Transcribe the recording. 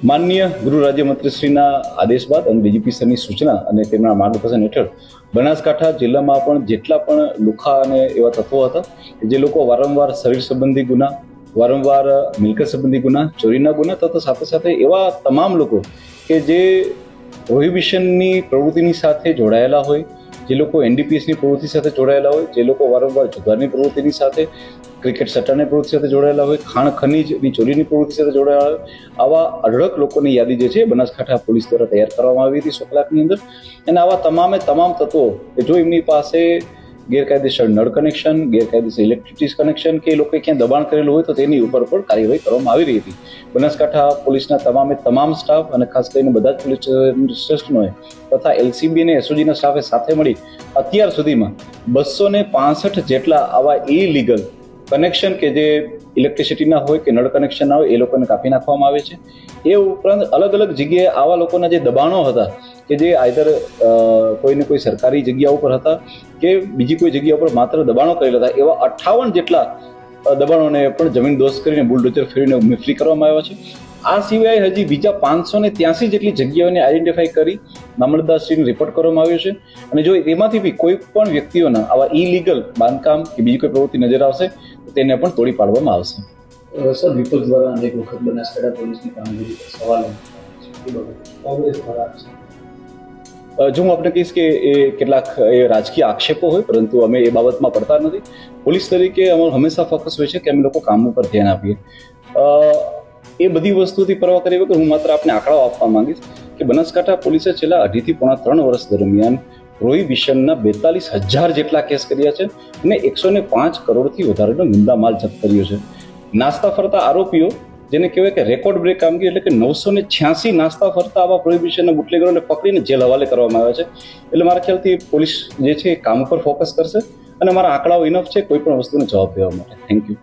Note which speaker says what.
Speaker 1: માનનીય ગૃહ રાજ્યમંત્રીશ્રીના આદેશ બાદ અને ડીજીપી સરની સૂચના અને તેમના માર્ગદર્શન હેઠળ બનાસકાંઠા જિલ્લામાં પણ જેટલા પણ લુખ્ખા અને એવા તત્વો હતા જે લોકો વારંવાર શરીર સંબંધી ગુના, વારંવાર મિલકત સંબંધી ગુના, ચોરીના ગુના તથા સાથે સાથે એવા તમામ લોકો કે જે પ્રોહિબિશનની પ્રવૃત્તિની સાથે જોડાયેલા હોય, જે લોકો એનડીપીએસની પ્રવૃત્તિ સાથે જોડાયેલા હોય, જે લોકો વારંવાર જુગારની પ્રવૃત્તિની સાથે, ક્રિકેટ સટ્ટાની પ્રવૃત્તિ સાથે જોડાયેલા હોય, ખાણ ખનીજની ચોરીની પ્રવૃત્તિ સાથે જોડાયેલા હોય, આવા અઢળક લોકોની યાદી જે છે બનાસકાંઠા પોલીસ દ્વારા તૈયાર કરવામાં આવી હતી 100 કલાકની અંદર. અને આવા તમામ તત્વો કે જો એમની પાસે ગેરકાયદેસર નળ કનેક્શન, ગેરકાયદેસર ઇલેક્ટ્રિસિટી કનેક્શન કે એ લોકોએ ક્યાં દબાણ કરેલું હોય તો તેની ઉપર પણ કાર્યવાહી કરવામાં આવી રહી હતી. બનાસકાંઠા પોલીસના તમામ સ્ટાફ અને ખાસ કરીને બધા જ પોલીસ સ્ટેશનોએ તથા એલસીબી અને એસઓજીના સ્ટાફે સાથે મળી અત્યાર સુધીમાં 265 જેટલા આવા ઇલીગલ કનેક્શન કે જે ઇલેક્ટ્રિસિટીના હોય કે નળ કનેક્શનના હોય એ લોકોને કાપી નાખવામાં આવે છે. એ ઉપરાંત અલગ અલગ જગ્યાએ આવા લોકોના જે દબાણો હતા કે જે આઈધર કોઈને કોઈ સરકારી જગ્યા ઉપર હતા કે બીજી કોઈ જગ્યા ઉપર માત્ર દબાણો કરેલા હતા, એવા 58 જેટલા દબાણોને પણ જમીન દોસ્ત કરીને બુલડોઝર ફેરવીને મુફલી કરવામાં આવ્યા છે. આ સિવાય હજી બીજા 583 જેટલી જગ્યાઓને આઈડેન્ટિફાઈ કરી મામલતદારશ્રીને રિપોર્ટ કરવામાં આવ્યો છે. અને જો એમાંથી બી કોઈ પણ વ્યક્તિઓના આવા ઇલીગલ બાંધકામ કે બીજી કોઈ પ્રવૃત્તિ નજર આવશે તો તેને પણ તોડી પાડવામાં આવશે.
Speaker 2: સર, વિપક્ષ દ્વારા અનેક વખત બનાસકાંઠા પોલીસની કામગીરી પર સવાલો કોંગ્રેસ દ્વારા
Speaker 1: જો હું આપણે કહીશ કે એ કેટલાક એ રાજકીય આક્ષેપો હોય, પરંતુ અમે એ બાબતમાં પડતા નથી. પોલીસ તરીકે અમારું હંમેશા ફોકસ હોય છે કે અમે લોકો કામ ઉપર ધ્યાન આપીએ. એ બધી વસ્તુથી પરવા કરી વગર હું માત્ર આપને આંકડાઓ આપવા માંગીશ કે બનાસકાંઠા પોલીસે છેલ્લા 2.5 થી પોણા 3 વર્ષ દરમિયાન પ્રોહિબિશનના 42,000 જેટલા કેસ કર્યા છે અને 105 કરોડથી વધારેનો મુદ્દામાલ જપ્ત કર્યો છે. નાસ્તા ફરતા આરોપીઓ, જેને કહેવાય કે રેકોર્ડ બ્રેક કામગીરી, એટલે કે 986 નાસ્તા ફરતા આવા પ્રોહિબિશનના બુટલેગરોને પકડીને જેલ હવાલે કરવામાં આવ્યા છે. એટલે મારા ખ્યાલથી પોલીસ જે છે એ કામ ઉપર ફોકસ કરશે અને મારા આંકડાઓ ઇનફ છે કોઈ પણ વસ્તુનો જવાબ દેવા માટે. Thank you.